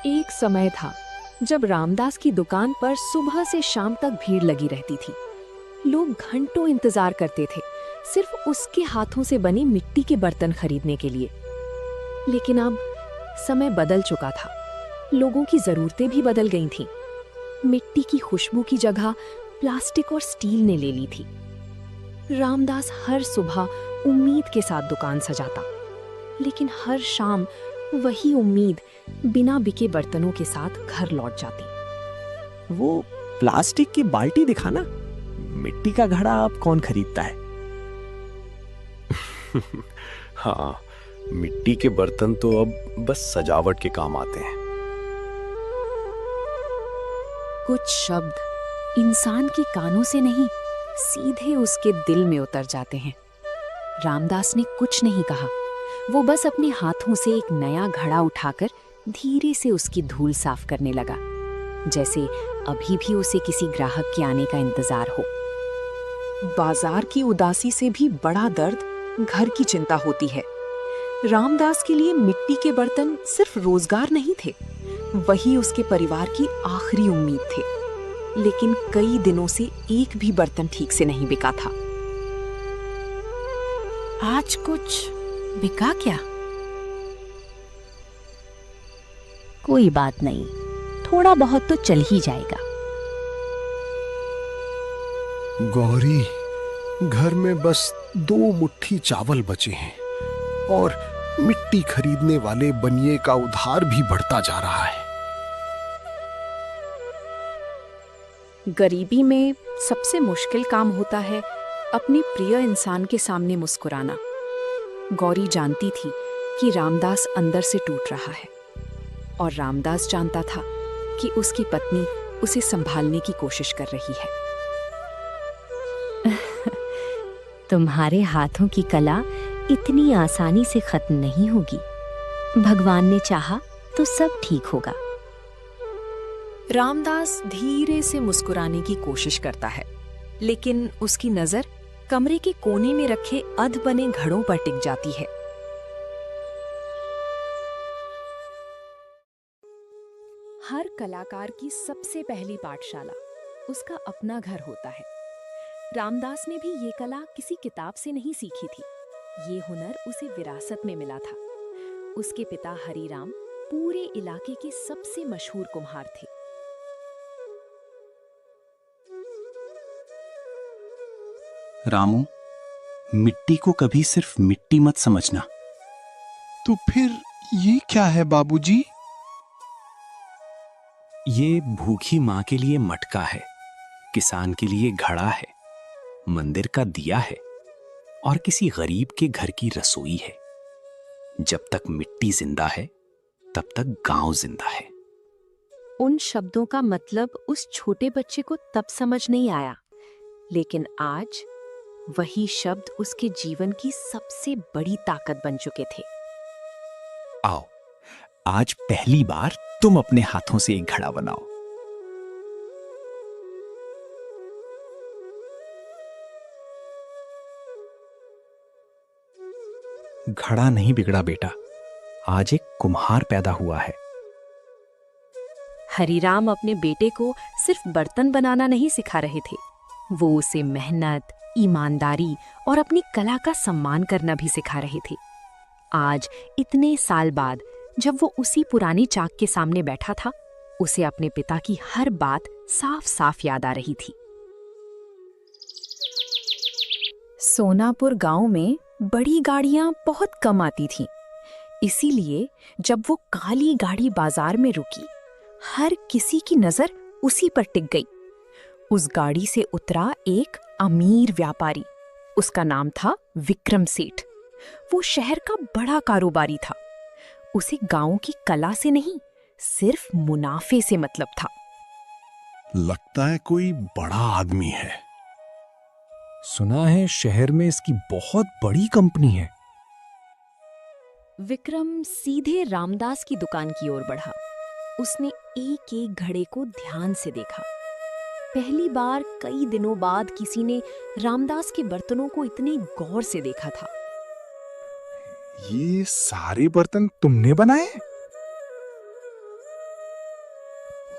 एक समय था जब रामदास की दुकान पर सुबह से शाम तक भीड़ लगी रहती थी। लोग घंटों इंतजार करते थे, सिर्फ उसके हाथों से बनी मिट्टी के बर्तन खरीदने के लिए। लेकिन अब समय बदल चुका था, लोगों की जरूरतें भी बदल गई थीं। मिट्टी की खुशबू की जगह प्लास्टिक और स्टील ने ले ली थी। रामदास हर सुबह उम्मीद के साथ दुकान सजाता, लेकिन हर शाम वही उम्मीद बिना बिके बर्तनों के साथ घर लौट जाती। वो प्लास्टिक की बाल्टी दिखाना, मिट्टी का घड़ा अब कौन खरीदता है? हाँ, मिट्टी के बर्तन तो अब बस सजावट के काम आते हैं। कुछ शब्द इंसान के कानों से नहीं, सीधे उसके दिल में उतर जाते हैं। रामदास ने कुछ नहीं कहा, वो बस अपने हाथों से एक नया घड़ा उठाकर धीरे से उसकी धूल साफ करने लगा, जैसे अभी भी उसे किसी ग्राहक के आने का इंतजार हो। बाजार की उदासी से भी बड़ा दर्द घर की चिंता होती है। रामदास के लिए मिट्टी के बर्तन सिर्फ रोजगार नहीं थे, वही उसके परिवार की आखिरी उम्मीद थे। लेकिन कई दिनों से एक भी बर्तन ठीक से नहीं बिका था। आज कुछ बिका क्या? कोई बात नहीं, थोड़ा बहुत तो चल ही जाएगा। गौरी, घर में बस 2 मुट्ठी चावल बचे हैं और मिट्टी खरीदने वाले बनिए का उधार भी बढ़ता जा रहा है। गरीबी में सबसे मुश्किल काम होता है अपने प्रिय इंसान के सामने मुस्कुराना। गौरी जानती थी कि रामदास अंदर से टूट रहा है, और रामदास जानता था कि उसकी पत्नी उसे संभालने की कोशिश कर रही है। तुम्हारे हाथों की कला इतनी आसानी से खत्म नहीं होगी। भगवान ने चाहा तो सब ठीक होगा। रामदास धीरे से मुस्कुराने की कोशिश करता है, लेकिन उसकी नजर कमरे के कोने में रखे अध बने घड़ों पर टिक जाती है। हर कलाकार की सबसे पहली पाठशाला उसका अपना घर होता है। रामदास ने भी ये कला किसी किताब से नहीं सीखी थी, ये हुनर उसे विरासत में मिला था। उसके पिता हरिराम पूरे इलाके के सबसे मशहूर कुम्हार थे। रामू, मिट्टी को कभी सिर्फ मिट्टी मत समझना। तो फिर ये क्या है बाबूजी? ये भूखी माँ के लिए मटका है, किसान के लिए घड़ा है, मंदिर का दिया है और किसी गरीब के घर की रसोई है। जब तक मिट्टी जिंदा है, तब तक गांव जिंदा है। उन शब्दों का मतलब उस छोटे बच्चे को तब समझ नहीं आया, लेकिन आज वही शब्द उसके जीवन की सबसे बड़ी ताकत बन चुके थे। आओ, आज पहली बार तुम अपने हाथों से एक घड़ा बनाओ। घड़ा नहीं बिगड़ा बेटा, आज एक कुम्हार पैदा हुआ है। हरिराम अपने बेटे को सिर्फ बर्तन बनाना नहीं सिखा रहे थे, वो उसे मेहनत, ईमानदारी और अपनी कला का सम्मान करना भी सिखा रहे थे। आज इतने साल बाद जब वो उसी पुरानी चाक के सामने बैठा था, उसे अपने पिता की हर बात साफ साफ याद आ रही थी। सोनापुर गांव में बड़ी गाड़ियां बहुत कम आती थीं। इसीलिए जब वो काली गाड़ी बाजार में रुकी, हर किसी की नजर उसी पर टिक गई। उस गाड़ी से उतरा एक अमीर व्यापारी। उसका नाम था विक्रम सेठ। वो शहर का बड़ा कारोबारी था। उसे गांव की कला से नहीं, सिर्फ मुनाफे से मतलब था। लगता है कोई बड़ा आदमी है। सुना है शहर में इसकी बहुत बड़ी कंपनी है। विक्रम सीधे रामदास की दुकान की ओर बढ़ा। उसने एक एक घड़े को ध्यान से देखा। पहली बार कई दिनों बाद किसी ने रामदास के बर्तनों को इतने गौर से देखा था। ये सारे बर्तन तुमने बनाए?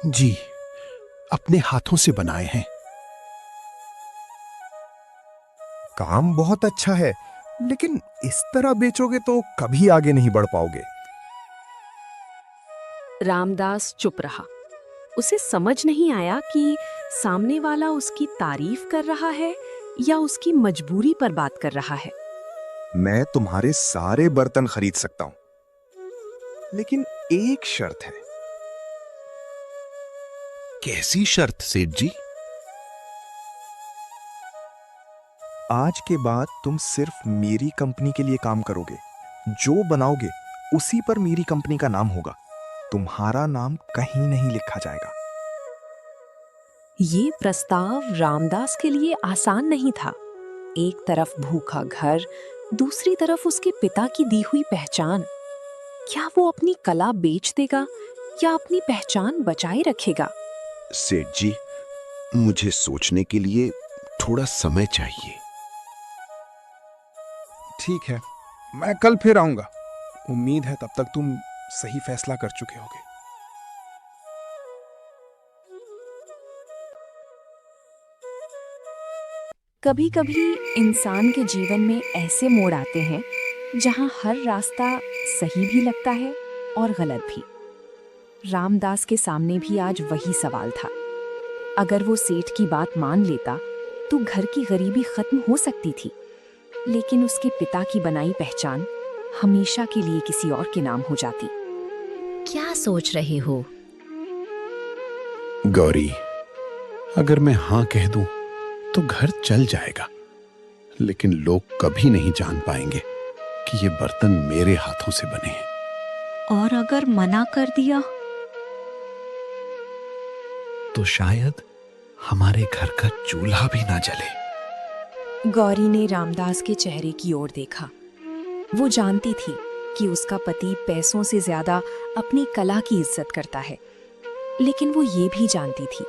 जी, अपने हाथों से बनाए हैं। काम बहुत अच्छा है, लेकिन इस तरह बेचोगे तो कभी आगे नहीं बढ़ पाओगे। रामदास चुप रहा। उसे समझ नहीं आया कि सामने वाला उसकी तारीफ कर रहा है या उसकी मजबूरी पर बात कर रहा है। मैं तुम्हारे सारे बर्तन खरीद सकता हूं, लेकिन एक शर्त है। कैसी शर्त सेठ जी? आज के बाद तुम सिर्फ मेरी कंपनी के लिए काम करोगे। जो बनाओगे उसी पर मेरी कंपनी का नाम होगा। तुम्हारा नाम कहीं नहीं लिखा जाएगा। ये प्रस्ताव रामदास के लिए आसान नहीं था। एक तरफ भूखा घर, दूसरी तरफ उसके पिता की दी हुई पहचान। क्या वो अपनी कला बेच देगा या अपनी पहचान बचाए रखेगा? सेठ जी, मुझे सोचने के लिए थोड़ा समय चाहिए। ठीक है, मैं कल फिर आऊंगा। उम्मीद है तब तक तुम सही फैसला कर चुके होगे। कभी-कभी इंसान के जीवन में ऐसे मोड़ आते हैं जहां हर रास्ता सही भी लगता है और गलत भी। रामदास के सामने भी आज वही सवाल था। अगर वो सेठ की बात मान लेता तो घर की गरीबी खत्म हो सकती थी, लेकिन उसके पिता की बनाई पहचान हमेशा के लिए किसी और के नाम हो जाती। क्या सोच रहे हो? गौरी, अगर मैं हां कह दूं तो घर चल जाएगा, लेकिन लोग कभी नहीं जान पाएंगे कि ये बर्तन मेरे हाथों से बने हैं। और अगर मना कर दिया तो शायद हमारे घर का चूल्हा भी ना जले। गौरी ने रामदास के चेहरे की ओर देखा। वो जानती थी कि उसका पति पैसों से ज्यादा अपनी कला की इज्जत करता है, लेकिन वो ये भी जानती थी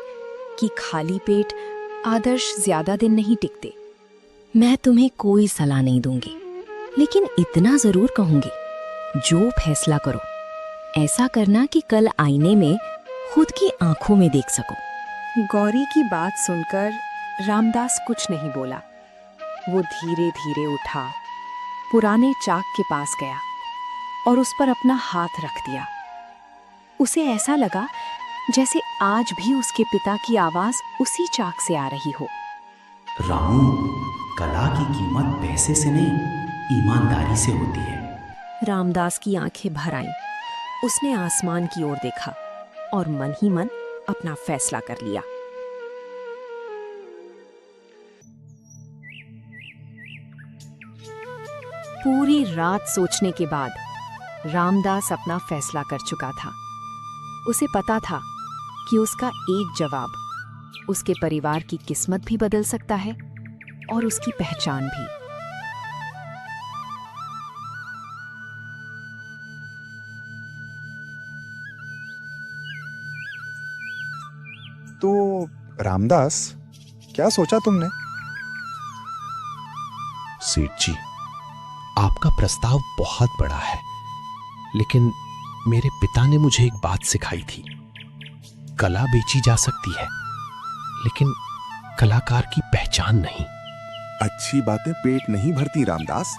कि खाली पेट आदर्श ज्यादा दिन नहीं टिकते। मैं तुम्हें कोई सलाह नहीं दूंगी, लेकिन इतना जरूर कहूंगी, जो फैसला करो ऐसा करना कि कल आईने में खुद की आंखों में देख सको। गौरी की बात सुनकर रामदास कुछ नहीं बोला। वो धीरे धीरे उठा, पुराने चाक के पास गया और उस पर अपना हाथ रख दिया। उसे ऐसा लगा जैसे आज भी उसके पिता की आवाज उसी चाक से आ रही हो। रामू, कला की कीमत पैसे से नहीं, ईमानदारी से होती है। रामदास की आंखें भर आईं। उसने आसमान की ओर देखा और मन ही मन अपना फैसला कर लिया। पूरी रात सोचने के बाद रामदास अपना फैसला कर चुका था। उसे पता था कि उसका एक जवाब उसके परिवार की किस्मत भी बदल सकता है और उसकी पहचान भी। तो रामदास, क्या सोचा तुमने? सेठ जी, आपका प्रस्ताव बहुत बड़ा है, लेकिन मेरे पिता ने मुझे एक बात सिखाई थी। कला बेची जा सकती है, लेकिन कलाकार की पहचान नहीं। अच्छी बातें पेट नहीं भरती रामदास।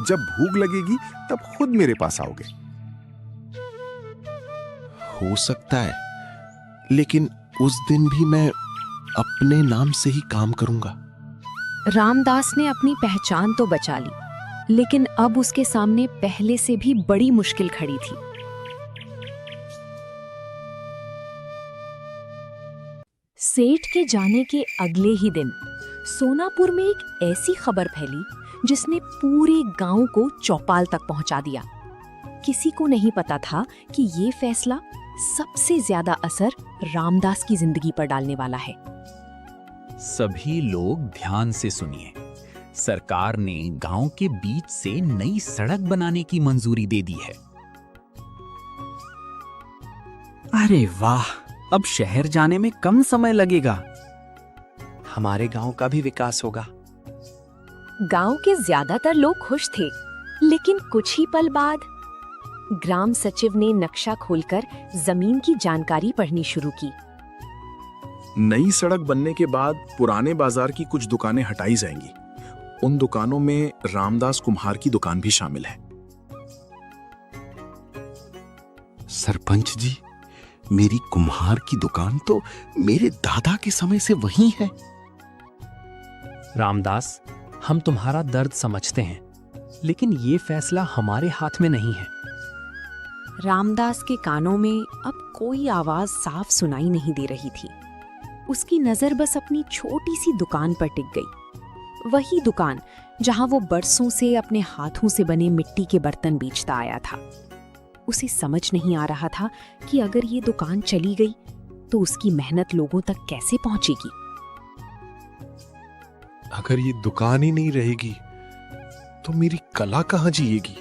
जब भूख लगेगी तब खुद मेरे पास आओगे। हो सकता है, लेकिन उस दिन भी मैं अपने नाम से ही काम करूंगा। रामदास ने अपनी पहचान तो बचा ली, लेकिन अब उसके सामने पहले से भी बड़ी मुश्किल खड़ी थी। सेठ के जाने के अगले ही दिन सोनापुर में एक ऐसी खबर फैली जिसने पूरे गांव को चौपाल तक पहुंचा दिया। किसी को नहीं पता था कि ये फैसला सबसे ज्यादा असर रामदास की जिंदगी पर डालने वाला है। सभी लोग ध्यान से सुनिए। सरकार ने गांव के बीच से नई सड़क बनाने की मंजूरी दे दी है। अरे वाह, अब शहर जाने में कम समय लगेगा। हमारे गांव का भी विकास होगा। गांव के ज्यादातर लोग खुश थे, लेकिन कुछ ही पल बाद ग्राम सचिव ने नक्शा खोलकर जमीन की जानकारी पढ़नी शुरू की। नई सड़क बनने के बाद पुराने बाजार की कुछ दुकानें हटाई जाएंगी। उन दुकानों में रामदास कुम्हार की दुकान भी शामिल है। सरपंच जी, मेरी कुम्हार की दुकान तो मेरे दादा के समय से वही है। रामदास, हम तुम्हारा दर्द समझते हैं, लेकिन ये फैसला हमारे हाथ में नहीं है। रामदास के कानों में अब कोई आवाज साफ सुनाई नहीं दे रही थी। उसकी नजर बस अपनी छोटी सी दुकान पर टिक गई। वही दुकान जहां वो बरसों से अपने हाथों से बने मिट्टी के बर्तन बेचता आया था। उसे समझ नहीं आ रहा था कि अगर ये दुकान चली गई तो उसकी मेहनत लोगों तक कैसे पहुंचेगी। अगर ये दुकान ही नहीं रहेगी तो मेरी कला कहाँ जिएगी?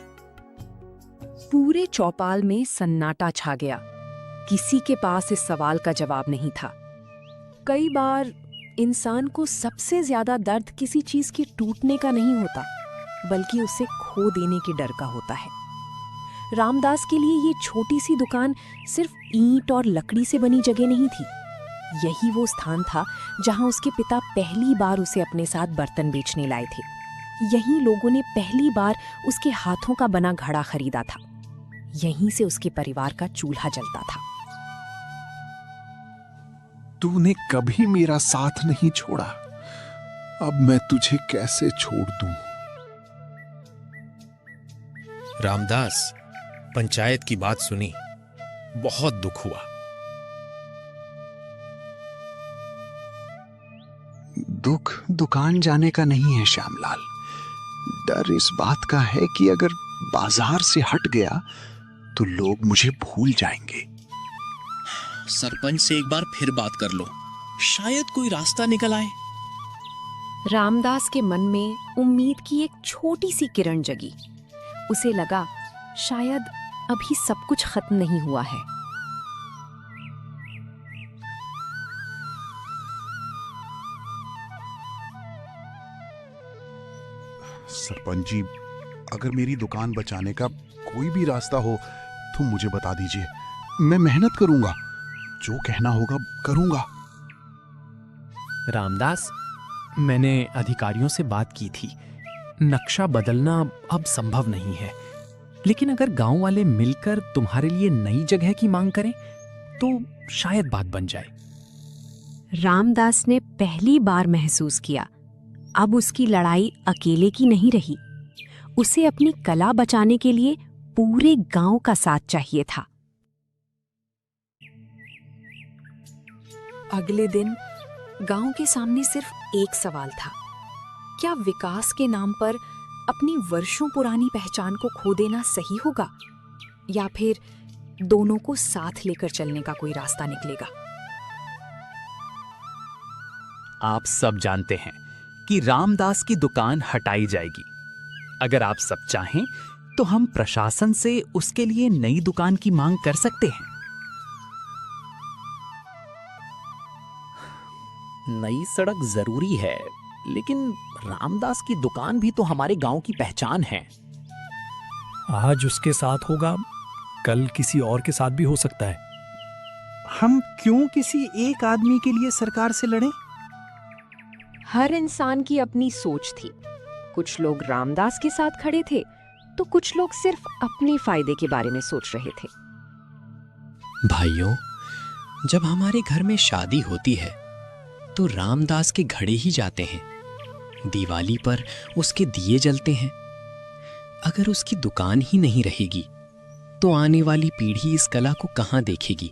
पूरे चौपाल में सन्नाटा छा गया। किसी के पास इस सवाल का जवाब नहीं था। कई बार इंसान को सबसे ज्यादा दर्द किसी चीज के टूटने का नहीं होता, बल्कि उसे खो देने के डर का होता है। रामदास के लिए ये छोटी सी दुकान सिर्फ ईंट और लकड़ी से बनी जगह नहीं थी। यही वो स्थान था जहां उसके पिता पहली बार उसे अपने साथ बर्तन बेचने लाए थे। यहीं लोगों ने पहली बार उसके हाथों का बना घड़ा खरीदा था। यहीं से उसके परिवार का चूल्हा जलता था। तूने कभी मेरा साथ नहीं छोड़ा, अब मैं तुझे कैसे छोड़ दूं? रामदास, पंचायत की बात सुनी, बहुत दुख हुआ। दुख दुकान जाने का नहीं है श्यामलाल। डर इस बात का है कि अगर बाजार से हट गया तो लोग मुझे भूल जाएंगे। सरपंच से एक बार फिर बात कर लो, शायद कोई रास्ता निकल आए। रामदास के मन में उम्मीद की एक छोटी सी किरण जगी। उसे लगा शायद अभी सब कुछ खत्म नहीं हुआ है। सरपंच जी, अगर मेरी दुकान बचाने का कोई भी रास्ता हो तो मुझे बता दीजिए। मैं मेहनत करूंगा, जो कहना होगा करूंगा। रामदास, मैंने अधिकारियों से बात की थी। नक्शा बदलना अब संभव नहीं है, लेकिन अगर गांव वाले मिलकर तुम्हारे लिए नई जगह की मांग करें तो शायद बात बन जाए। रामदास ने पहली बार महसूस किया अब उसकी लड़ाई अकेले की नहीं रही। उसे अपनी कला बचाने के लिए पूरे गांव का साथ चाहिए था। अगले दिन गांव के सामने सिर्फ एक सवाल था, क्या विकास के नाम पर अपनी वर्षों पुरानी पहचान को खो देना सही होगा, या फिर दोनों को साथ लेकर चलने का कोई रास्ता निकलेगा। आप सब जानते हैं कि रामदास की दुकान हटाई जाएगी। अगर आप सब चाहें तो हम प्रशासन से उसके लिए नई दुकान की मांग कर सकते हैं। नई सड़क जरूरी है, लेकिन रामदास की दुकान भी तो हमारे गांव की पहचान है। आज उसके साथ होगा, कल किसी और के साथ भी हो सकता है। हम क्यों किसी एक आदमी के लिए सरकार से लड़ें? हर इंसान की अपनी सोच थी। कुछ लोग रामदास के साथ खड़े थे तो कुछ लोग सिर्फ अपने फायदे के बारे में सोच रहे थे। भाइयों, जब हमारे घर में शादी होती है तो रामदास के घड़े ही जाते हैं। दिवाली पर उसके दिए जलते हैं। अगर उसकी दुकान ही नहीं रहेगी तो आने वाली पीढ़ी इस कला को कहां देखेगी।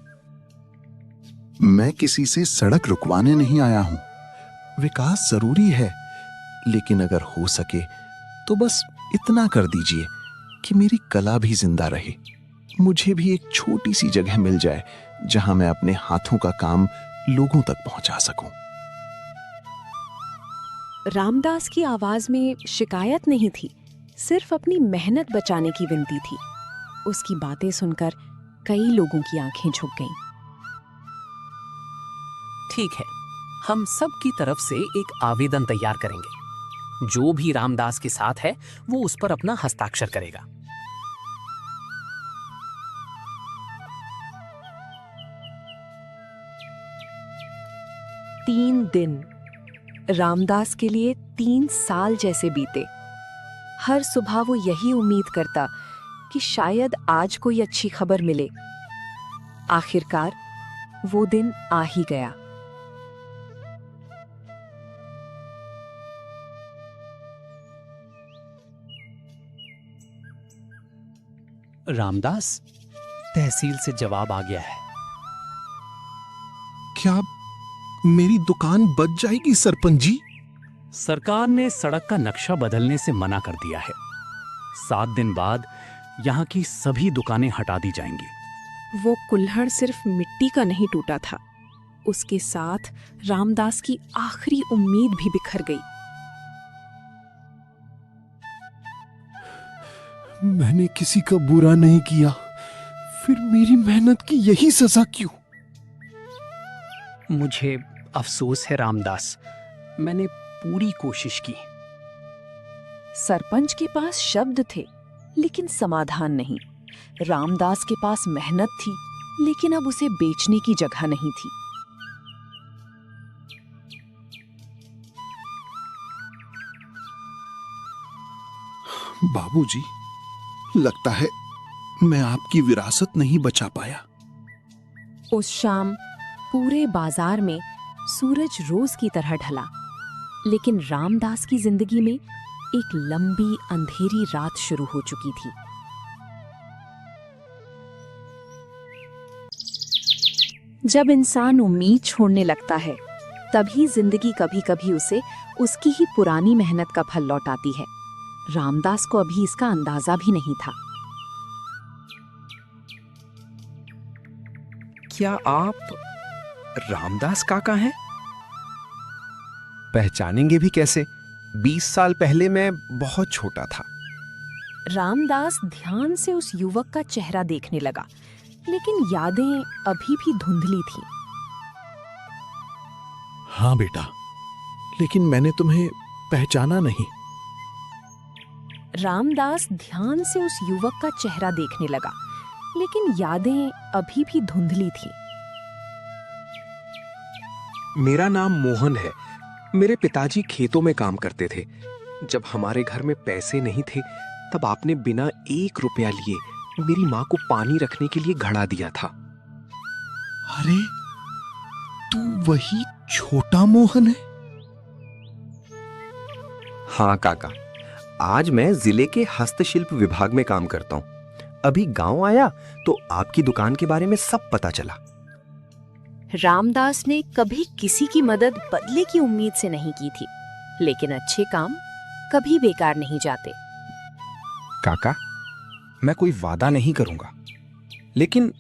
मैं किसी से सड़क रुकवाने नहीं आया हूं। विकास जरूरी है, लेकिन अगर हो सके तो बस इतना कर दीजिए कि मेरी कला भी जिंदा रहे। मुझे भी एक छोटी सी जगह मिल जाए जहां मैं अपने हाथों का काम लोगों तक पहुंचा सकूं। रामदास की आवाज में शिकायत नहीं थी, सिर्फ अपनी मेहनत बचाने की विनती थी। उसकी बातें सुनकर कई लोगों की आंखें झुक गईं। ठीक है, हम सब की तरफ से एक आवेदन तैयार करेंगे। जो भी रामदास के साथ है वो उस पर अपना हस्ताक्षर करेगा। 3 दिन रामदास के लिए 3 साल जैसे बीते। हर सुबह वो यही उम्मीद करता कि शायद आज कोई अच्छी खबर मिले। आखिरकार वो दिन आ ही गया। रामदास, तहसील से जवाब आ गया है। क्या मेरी दुकान बच जाएगी सरपंच जी? सरकार ने सड़क का नक्शा बदलने से मना कर दिया है। 7 दिन बाद यहाँ की सभी दुकानें हटा दी जाएंगी। वो कुल्हड़ सिर्फ मिट्टी का नहीं टूटा था, उसके साथ रामदास की आखिरी उम्मीद भी बिखर गई। मैंने किसी का बुरा नहीं किया, फिर मेरी मेहनत की यही सजा क्यों? मुझे अफसोस है रामदास, मैंने पूरी कोशिश की। सरपंच के पास शब्द थे लेकिन समाधान नहीं। रामदास के पास मेहनत थी लेकिन अब उसे बेचने की जगह नहीं थी। बाबूजी, लगता है मैं आपकी विरासत नहीं बचा पाया। उस शाम पूरे बाजार में सूरज रोज की तरह ढला, लेकिन रामदास की जिंदगी में एक लंबी अंधेरी रात शुरू हो चुकी थी। जब इंसान उम्मीद छोड़ने लगता है, तभी जिंदगी कभी-कभी उसे उसकी ही पुरानी मेहनत का फल लौटाती है। रामदास को अभी इसका अंदाजा भी नहीं था। क्या आप रामदास काका हैं? पहचानेंगे भी कैसे? 20 साल पहले मैं बहुत छोटा था। रामदास ध्यान से उस युवक का चेहरा देखने लगा, लेकिन यादें अभी भी धुंधली थीं। हाँ बेटा, लेकिन मैंने तुम्हें पहचाना नहीं। रामदास ध्यान से उस युवक का चेहरा देखने लगा, लेकिन यादें अभी भी धुंधली थीं। मेरा नाम मोहन है। मेरे पिताजी खेतों में काम करते थे। जब हमारे घर में पैसे नहीं थे, तब आपने बिना 1 रुपया लिए मेरी माँ को पानी रखने के लिए घड़ा दिया था। अरे, तू वही छोटा मोहन है? हाँ काका, आज मैं जिले के हस्तशिल्प विभाग में काम करता हूँ। अभी गांव आया तो आपकी दुकान के बारे में सब पता चला। रामदास ने कभी किसी की मदद बदले की उम्मीद से नहीं की थी, लेकिन अच्छे काम कभी बेकार नहीं जाते। काका, मैं कोई वादा नहीं करूंगा, लेकिन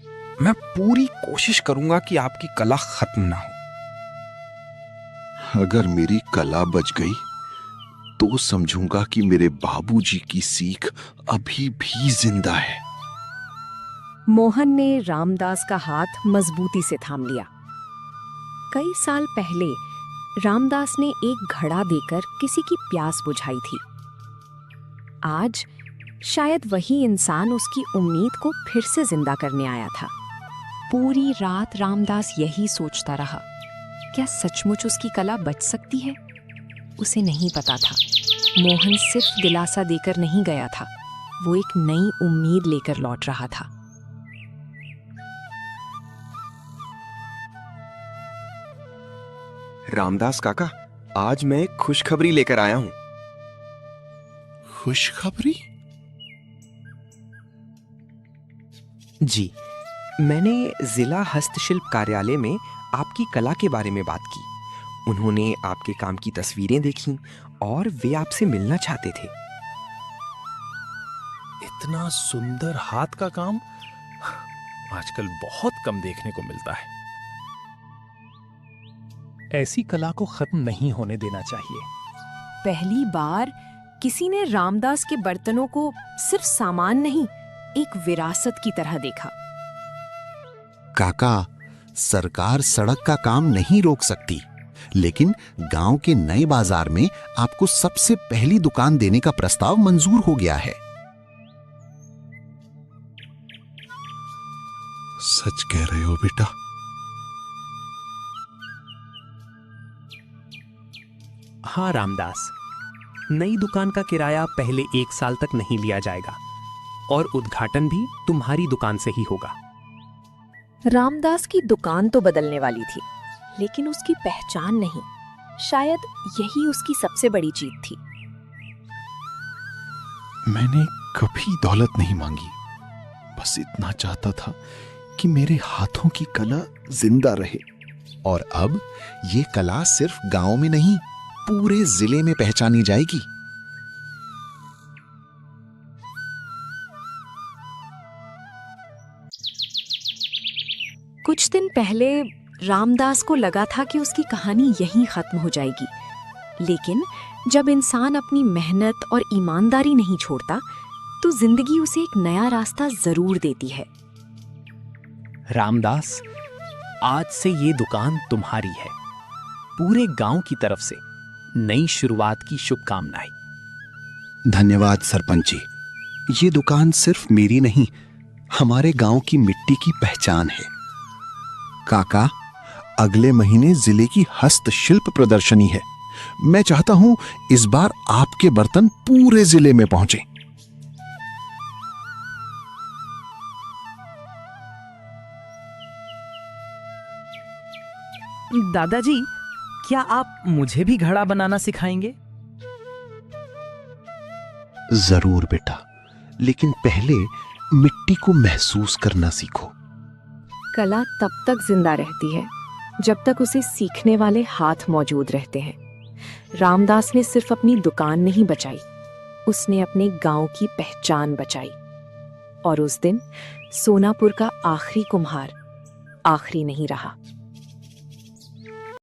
मैं पूरी कोशिश करूंगा कि आपकी कला खत्म ना हो। अगर मेरी कला बच गई तो समझूंगा कि मेरे बाबूजी की सीख अभी भी जिंदा है। मोहन ने रामदास का हाथ मजबूती से थाम लिया। कई साल पहले रामदास ने एक घड़ा देकर किसी की प्यास बुझाई थी। आज शायद वही इंसान उसकी उम्मीद को फिर से जिंदा करने आया था। पूरी रात रामदास यही सोचता रहा, क्या सचमुच उसकी कला बच सकती है? उसे नहीं पता था। मोहन सिर्फ दिलासा देकर नहीं गया था, वो एक नई उम्मीद लेकर लौट रहा था। रामदास काका, आज मैं एक खुशखबरी लेकर आया हूं। खुशखबरी? जी, मैंने जिला हस्तशिल्प कार्यालय में आपकी कला के बारे में बात की। उन्होंने आपके काम की तस्वीरें देखी और वे आपसे मिलना चाहते थे। इतना सुंदर हाथ का काम आजकल बहुत कम देखने को मिलता है। ऐसी कला को खत्म नहीं होने देना चाहिए। पहली बार किसी ने रामदास के बर्तनों को सिर्फ सामान नहीं, एक विरासत की तरह देखा। काका, सरकार सड़क का काम नहीं रोक सकती, लेकिन गांव के नए बाजार में आपको सबसे पहली दुकान देने का प्रस्ताव मंजूर हो गया है। सच कह रहे हो बेटा? हाँ रामदास, नई दुकान का किराया पहले 1 साल तक नहीं लिया जाएगा और उद्घाटन भी तुम्हारी दुकान से ही होगा। रामदास की दुकान तो बदलने वाली थी, लेकिन उसकी पहचान नहीं। शायद यही उसकी सबसे बड़ी जीत थी। मैंने कभी दौलत नहीं मांगी, बस इतना चाहता था कि मेरे हाथों की कला जिंदा रहे। और अब ये कला सिर्फ गांव में नहीं, पूरे जिले में पहचानी जाएगी। कुछ दिन पहले रामदास को लगा था कि उसकी कहानी यहीं खत्म हो जाएगी, लेकिन जब इंसान अपनी मेहनत और ईमानदारी नहीं छोड़ता, तो जिंदगी उसे एक नया रास्ता जरूर देती है। रामदास, आज से ये दुकान तुम्हारी है। पूरे गांव की तरफ से नई शुरुआत की शुभकामनाएं। धन्यवाद सरपंच जी। ये दुकान सिर्फ मेरी नहीं, हमारे गांव की मिट्टी की पहचान है। काका, अगले महीने जिले की हस्तशिल्प प्रदर्शनी है। मैं चाहता हूं इस बार आपके बर्तन पूरे जिले में पहुंचे। दादाजी, क्या आप मुझे भी घड़ा बनाना सिखाएंगे? जरूर बेटा, लेकिन पहले मिट्टी को महसूस करना सीखो। कला तब तक जिंदा रहती है जब तक उसे सीखने वाले हाथ मौजूद रहते हैं। रामदास ने सिर्फ अपनी दुकान नहीं बचाई, उसने अपने गांव की पहचान बचाई। और उस दिन सोनापुर का आखिरी कुम्हार आखिरी नहीं रहा।